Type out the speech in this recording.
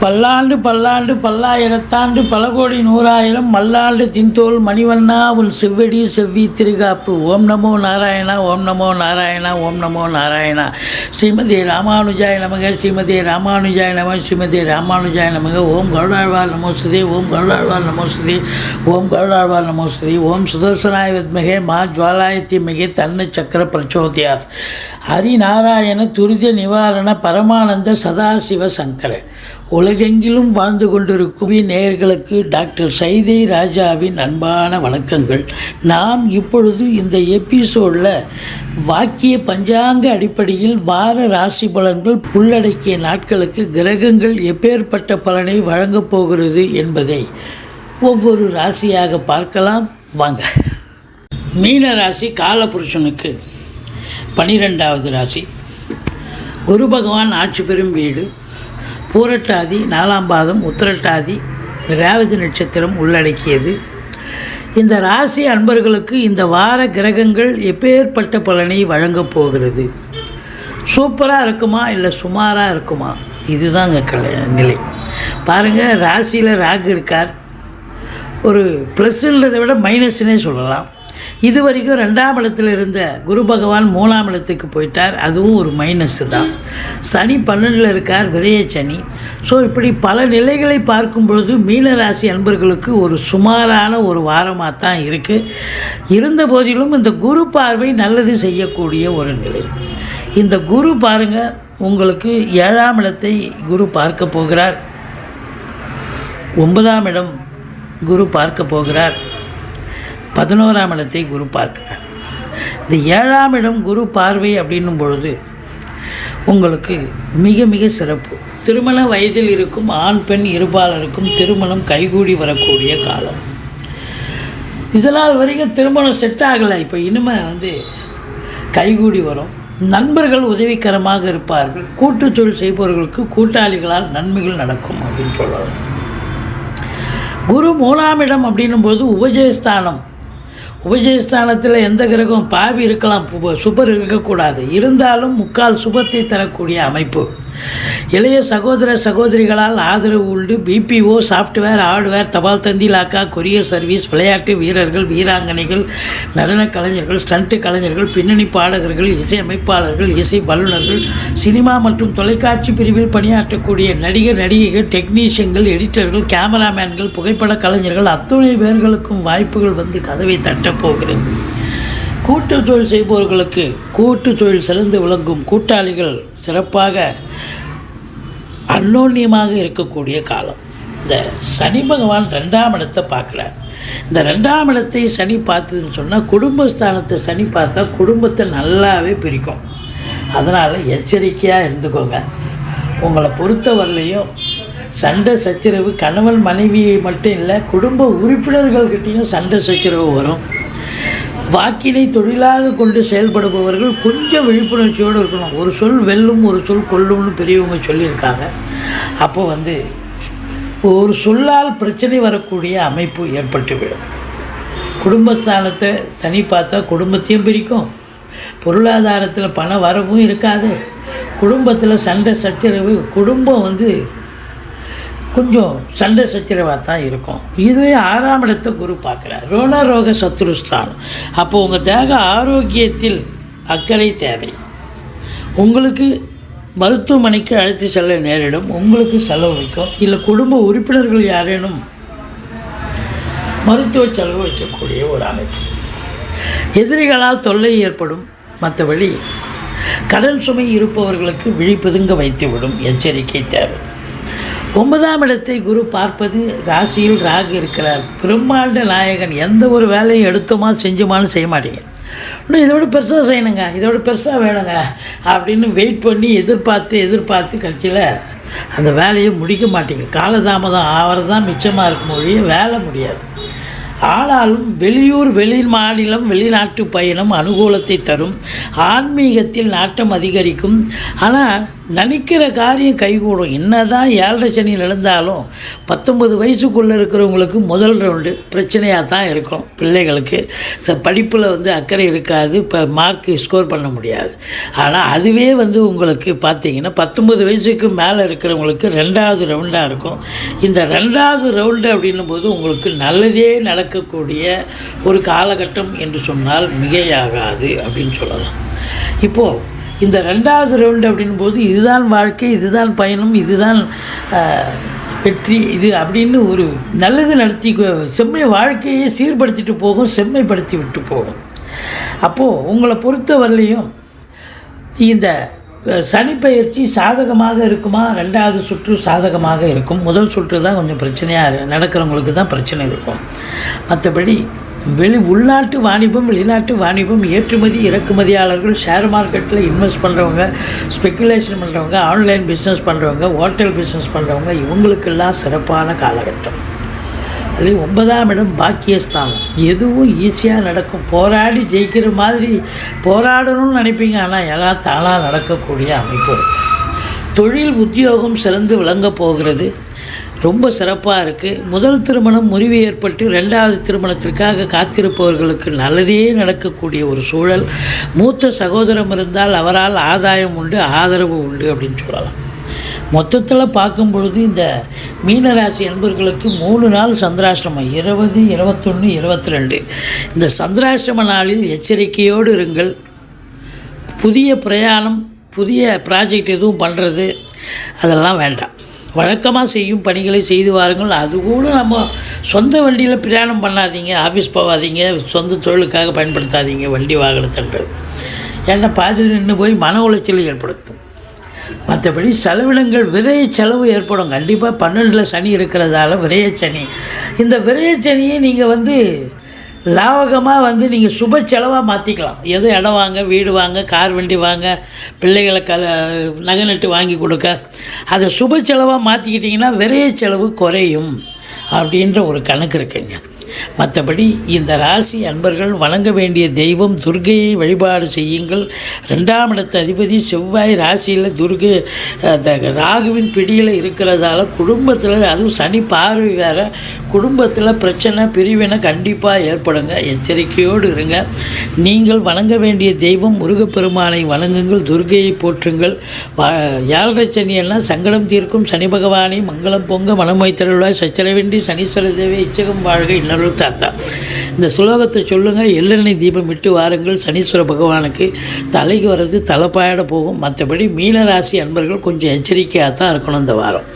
பல்லாண்டு பல்லாண்டு பல்லாயிரத்தாண்டு பல கோடி நூறாயிரம் மல்லாண்டு தின்தோல் மணிவண்ணா உன் செவ்வடி செவ்வி திருகாப்பு. ஓம் நமோ நாராயணா, ஓம் நமோ நாராயணா, ஓம் நமோ நாராயணா. ஸ்ரீமதி ராமானுஜாய நமக, ஸ்ரீமதி ராமானுஜாய நமக, ஸ்ரீமதி ராமானுஜாய நமக. ஓம் கருடாழ்வார் நமோஸ்துதே, ஓம் கருடாழ்வார் நமோஸ்துதே, ஓம் கருடாழ்வார் நமோஸ்துதே. ஓம் சுதர்சனாய வித்மகே மா ஜுவாலாயத்தி மிகே தன்ன சக்கர பிரச்சோதயாத். ஹரிநாராயண துரித நிவாரண பரமானந்த சதாசிவ சங்கர. உலகெங்கிலும் வாழ்ந்து கொண்டிருக்கும் நேயர்களுக்கு டாக்டர் சைதை ராஜாவின் அன்பான வணக்கங்கள். நாம் இப்பொழுது இந்த எபிசோடில் வாக்கிய பஞ்சாங்க அடிப்படையில் வார ராசி பலன்கள் உள்ளடக்கிய நாட்களுக்கு கிரகங்கள் எப்பேற்பட்ட பலனை வழங்கப் போகிறது என்பதை ஒவ்வொரு ராசியாக பார்க்கலாம் வாங்க. மீன ராசி காலபுருஷனுக்கு 12வது ராசி. குரு பகவான் ஆட்சி பெறும் வீடு. பூரட்டாதி 4ஆம் பாதம், உத்திரட்டாதி, ரேவதி நட்சத்திரம் உள்ளடக்கியது. இந்த ராசி அன்பர்களுக்கு இந்த வார கிரகங்கள் எப்பேற்பட்ட பலனை வழங்கப் போகிறது? சூப்பராக இருக்குமா இல்லை சுமாராக இருக்குமா? இதுதாங்க நிலை. பாருங்கள், ராசியில் ராகு இருக்கார். ஒரு ப்ளஸ்ன்றதை விட மைனஸ்னே சொல்லலாம். இது வரைக்கும் 2ஆம் இடத்துல இருந்த குரு பகவான் 3ஆம் இடத்துக்கு போயிட்டார். அதுவும் ஒரு மைனஸ் தான். சனி 12ல் இருக்கார், விரைய சனி. ஸோ இப்படி பல நிலைகளை பார்க்கும் பொழுது மீனராசி அன்பர்களுக்கு ஒரு சுமாரான ஒரு வாரமாக தான் இருக்குது. இருந்த போதிலும் இந்த குரு பார்வை நல்லது செய்யக்கூடிய ஒரு நிலை. இந்த குரு பாருங்கள், உங்களுக்கு 7ஆம் இடத்தை குரு பார்க்க போகிறார். 9ஆம் இடம் குரு பார்க்க போகிறார். 11ஆம் இடத்தை குரு பார்க்கிறார். இந்த 7ஆம் இடம் குரு பார்வை அப்படின்னும் பொழுது உங்களுக்கு மிக மிக சிறப்பு. திருமண வயதில் இருக்கும் ஆண் பெண் இருபாலருக்கும் திருமணம் கைகூடி வரக்கூடிய காலம். இதனால் வரைக்கும் திருமணம் செட் ஆகலை, இப்போ இனிமேல் கைகூடி வரும். நண்பர்கள் உதவிகரமாக இருப்பார்கள். கூட்டு தொழில் செய்பவர்களுக்கு கூட்டாளிகளால் நன்மைகள் நடக்கும் அப்படின்னு சொல்லலாம். குரு 3ஆம் இடம் அப்படின்னும்போது உபஜயஸ்தானம். உபஜயஸ்தானத்தில் எந்த கிரகம் பாவி இருக்கலாம், சுபர் இருக்கக்கூடாது. இருந்தாலும் முக்கால் சுபத்தை தரக்கூடிய அமைப்பு. இளைய சகோதர சகோதரிகளால் ஆதரவு உண்டு. பிபிஓ, சாஃப்ட்வேர், ஹார்ட்வேர், தபால் தந்தி, லாக்கா, கொரியர் சர்வீஸ், விளையாட்டு வீரர்கள், வீராங்கனைகள், நடன கலைஞர்கள், ஸ்டண்ட் கலைஞர்கள், பின்னணி பாடகர்கள், இசை அமைப்பாளர்கள், இசை வல்லுநர்கள், சினிமா மற்றும் தொலைக்காட்சி பிரிவில் பணியாற்றக்கூடிய நடிகர் நடிகைகள், டெக்னீஷியன்கள், எடிட்டர்கள், கேமராமேன்கள், புகைப்பட கலைஞர்கள் அத்துணை பேர்களுக்கும் வாய்ப்புகள் கதவை தட்டப்போகிறது. கூட்டு தொழில் செய்பவர்களுக்கு கூட்டு தொழில் சிறந்து விளங்கும். கூட்டாளிகள் சிறப்பாக அன்னோன்யமாக இருக்கக்கூடிய காலம். இந்த சனி பகவான் 2ஆம் இடத்தை பார்க்குறார். இந்த 2ஆம் இடத்தை சனி பார்த்ததுன்னு சொன்னால் குடும்பஸ்தானத்தை சனி பார்த்தா குடும்பத்தை நல்லாவே பிரிக்கும். அதனால் எச்சரிக்கையாக இருந்துக்கோங்க. உங்களை பொறுத்தவரையிலையும் சண்டை சச்சரவு கணவன் மனைவியை மட்டும் இல்லை, குடும்ப உறுப்பினர்கள்கிட்டையும் சண்டை சச்சரவு வரும். வாக்கினை தொழிலாக கொண்டு செயல்படுபவர்கள் கொஞ்சம் விழிப்புணர்ச்சியோடு இருக்கணும். ஒரு சொல் வெல்லும், ஒரு சொல் கொல்லும்னு பெரியவங்க சொல்லியிருக்காங்க. அப்போ ஒரு சொல்லால் பிரச்சனை வரக்கூடிய அமைப்பு ஏற்பட்டுவிடும். குடும்பஸ்தானத்தை சனி பார்த்தா குடும்பத்தையும் பிரிக்கும். பொருளாதாரத்தில் பண வரவும் இருக்காது. குடும்பத்தில் சண்டை சச்சரவு, குடும்பம் கொஞ்சம் சண்டை சச்சரவாக தான் இருக்கும். இது 6ஆம் இடத்தை குரு பார்க்குறார். ரோணரோக சத்ருஸ்தானம். அப்போ உங்கள் தேக ஆரோக்கியத்தில் அக்கறை தேவை. உங்களுக்கு மருத்துவமனைக்கு அழைத்து செல்ல நேரிடும். உங்களுக்கு செலவு வைக்கும். இல்லை குடும்ப உறுப்பினர்கள் யாரேனும் மருத்துவ செலவு வைக்கக்கூடிய ஒரு அமைப்பு. எதிரிகளால் தொல்லை ஏற்படும். மற்றபடி கடன் சுமை இருப்பவர்களுக்கு விழிப்புதுங்க வைத்துவிடும். எச்சரிக்கை தேவை. 9ஆம் இடத்தை குரு பார்ப்பது. ராசியில் ராகு இருக்கிறார். பிரம்மாண்ட நாயகன். எந்த ஒரு வேலையும் எடுத்தோமா செஞ்சோமான்னு செய்ய மாட்டீங்க. இன்னும் இதோட பெருசாக செய்யணுங்க, இதோட பெருசாக வேணுங்க அப்படின்னு வெயிட் பண்ணி எதிர்பார்த்து கட்சியில் அந்த வேலையை முடிக்க மாட்டீங்க. காலதாமதம் ஆகிறது தான் மிச்சமாக இருக்கும் மொழியே வேலை முடியாது. ஆனாலும் வெளியூர் வெளிமாநிலம் வெளிநாட்டு பயணம் அனுகூலத்தை தரும். ஆன்மீகத்தில் நாட்டம் அதிகரிக்கும். ஆனால் நினைக்கிற காரியம் கைகூடும். என்ன தான் 7.5 சனி நடந்தாலும் 19 வயசுக்குள்ளே இருக்கிறவங்களுக்கு முதல் ரவுண்டு பிரச்சனையாக தான் இருக்கும். பிள்ளைகளுக்கு படிப்பில் அக்கறை இருக்காது, இப்போ மார்க்கு ஸ்கோர் பண்ண முடியாது. ஆனால் அதுவே உங்களுக்கு பார்த்திங்கன்னா 19 வயசுக்கு மேலே இருக்கிறவங்களுக்கு 2வது ரவுண்டாக இருக்கும். இந்த 2வது ரவுண்டு அப்படின்னும் போது உங்களுக்கு நல்லதே நடக்கக்கூடிய ஒரு காலகட்டம் என்று சொன்னால் மிகையாகாது அப்படின்னு சொல்லலாம். இப்போது இந்த 2வது ரவுண்டு அப்படின்போது இதுதான் வாழ்க்கை, இதுதான் பயணம், இதுதான் வெற்றி, இது அப்படின்னு ஒரு நல்லது நடத்தி செம்மை வாழ்க்கையை சீர்படுத்திட்டு போகும், செம்மைப்படுத்தி விட்டு போகும். அப்போது உங்களை பொறுத்த வரலையும் இந்த சனிப்பெயர்ச்சி சாதகமாக இருக்குமா? 2வது சுற்று சாதகமாக இருக்கும். முதல் சுற்று தான் கொஞ்சம் பிரச்சனையாக நடக்கிறவங்களுக்கு தான் பிரச்சனை இருக்கும். மற்றபடி உள்நாட்டு வாணிபம், வெளிநாட்டு வாணிபம், ஏற்றுமதி இறக்குமதியாளர்கள், ஷேர் மார்க்கெட்டில் இன்வெஸ்ட் பண்ணுறவங்க, ஸ்பெக்குலேஷன் பண்ணுறவங்க, ஆன்லைன் பிஸ்னஸ் பண்ணுறவங்க, ஹோட்டல் பிஸ்னஸ் பண்ணுறவங்க, இவங்களுக்கெல்லாம் சிறப்பான காலகட்டம். அது 9ஆம் இடம் பாக்கியஸ்தானம். எதுவும் ஈஸியாக நடக்கும். போராடி ஜெயிக்கிற மாதிரி போராடணும்னு நினைப்பீங்க, ஆனால் எல்லாம் தானாக நடக்கக்கூடிய அமைப்பு. தொழில் உத்தியோகம் சிறந்து விளங்க போகிறது. ரொம்ப சிறப்பாக இருக்குது. முதல் திருமணம் முறிவு ஏற்பட்டு 2வது திருமணத்திற்காக காத்திருப்பவர்களுக்கு நல்லதே நடக்கக்கூடிய ஒரு சூழல். மூத்த சகோதரம் இருந்தால் அவரால் ஆதாயம் உண்டு, ஆதரவு உண்டு அப்படின்னு சொல்லலாம். மொத்தத்தில் பார்க்கும் பொழுது இந்த மீனராசி அன்பர்களுக்கு 3 நாள் சந்திராஷ்டமம், 20, 21, 22. இந்த சந்திராஷ்டம நாளில் எச்சரிக்கையோடு இருங்கள். புதிய பிரயாணம், புதிய ப்ராஜெக்ட் எதுவும் பண்ணுறது அதெல்லாம் வேண்டாம். வழக்கமாக செய்யும் பணிகளை செய்து வாருங்கள். அது கூட நம்ம சொந்த வண்டியில் பிரயாணம் பண்ணாதீங்க, ஆஃபீஸ் போகாதீங்க, சொந்த தொழிலுக்காக பயன்படுத்தாதீங்க வண்டி வாகனத்தன்றது. ஏன்னா பாதியில் நின்று போய் மன உளைச்சலை ஏற்படுத்தும். மற்றபடி செலவினங்கள் விரைய செலவு ஏற்படும். கண்டிப்பாக 12ல் சனி இருக்கிறதால விரைய சனி. இந்த விரைய சனியை நீங்கள் லாவகமாக நீங்கள் சுப செலவாக மாற்றிக்கலாம். எது இடம் வாங்க, வீடு வாங்க, கார் வண்டி வாங்க, பிள்ளைகளை நகை நட்டு வாங்கி கொடுக்க, அதை சுப செலவாக மாற்றிக்கிட்டிங்கன்னா விரைய செலவு குறையும் அப்படின்ற ஒரு கணக்கு இருக்குங்க. மற்றபடி இந்த ராசி அன்பர்கள் வணங்க வேண்டிய தெய்வம் துர்க்கையை வழிபாடு செய்யுங்கள். 2ஆம் இடத்து அதிபதி செவ்வாய் ராசியில் துர்கை ராகுவின் பிடியில் இருக்கிறதால குடும்பத்தில், அதுவும் சனி பார்வை வேறு, குடும்பத்தில் பிரச்சனை பிரிவினை கண்டிப்பாக ஏற்படுங்க. எச்சரிக்கையோடு இருங்க. நீங்கள் வணங்க வேண்டிய தெய்வம் முருகப்பெருமானை வணங்குங்கள், துர்க்கையை போற்றுங்கள். 7.5 சனியெல்லாம் சங்கடம் தீர்க்கும் சனி பகவானை மங்களம் பொங்க மனம் வைத்தருளாய் சச்சரவேண்டி சனீஸ்வர தேவி இச்சகம் வாழ்க இன்னொரு தாத்தா. இந்த சுலோகத்தை சொல்லுங்கள். எள்ளெண்ணெய் தீபம் விட்டு வாருங்கள். சனீஸ்வர பகவானுக்கு தலைக்கு வர்றது தலைப்பாயிட போகும். மற்றபடி மீனராசி அன்பர்கள் கொஞ்சம் எச்சரிக்கையாக தான் இருக்கணும் இந்த வாரம்.